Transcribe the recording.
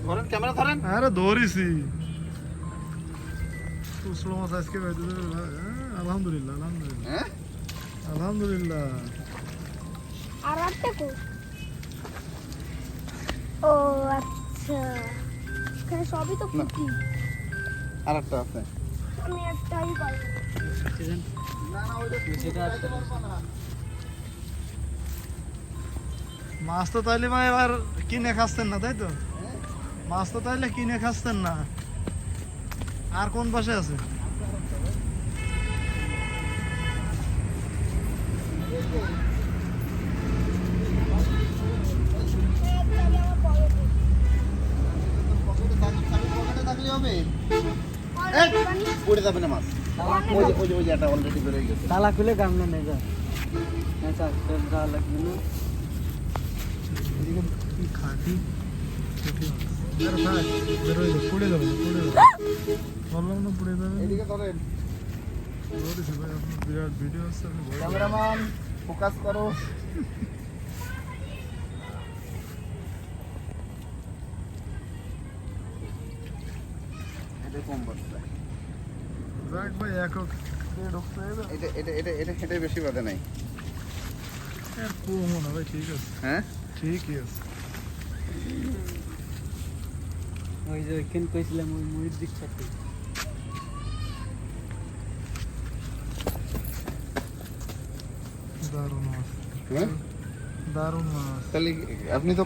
ধরেন ক্যামেরা ধরেন। আরে ধরিছি স্লো মাছ আজকে আলহামদুলিল্লাহ আলহামদুলিল্লাহ হ্যাঁ আলহামদুলিল্লাহ। আর একটা কো ও আচ্ছা এখানে সবই তো না। পুঁটি আর একটা আছে। আমি একটাই পারবো না না ওইটা সেটা আছে। মাছ তো তাইলে ভাই এবার কিনে খাচ্ছেন না তাই তো? মাছ তো তাইলে কিনে খাচ্ছেন না। আর কোন পাশে আছে? পকেটে থাকলে হবে। এই, পড়ে যাবে না মাছ। ওই যে একটা অলরেডি বেরিয়ে গেছে। তালা খুলে গামলা নেই যা আচ্ছা যা লাগবে না এদিকে কি খাঁটি পুঁটি মাছ। আরে থাক, বেরোয় যাবে, পুড়ে যাবে বললাম না পুড়ে যাবে। এদিকে ধরেন। ধরেছি ভাই, আপনার বিরাট ভিডিও আছে, আপনি ভয় পাবেন। ক্যামেরাম্যান ফোকাস করো। এটা কম বাজছে। যাক ভাই, একক ঢুকতে হবে। এটাই বেশি বাজে নাই। আর কমও না ভাই, ঠিক আছে, হ্যাঁ ঠিকই আছে। ওই যে ওইখানে কইছিলাম ওই মুড়ির দিক থেকে দারুণ মাছ, হ্যাঁ দারুণ মাছ। তাহলে আপনি তো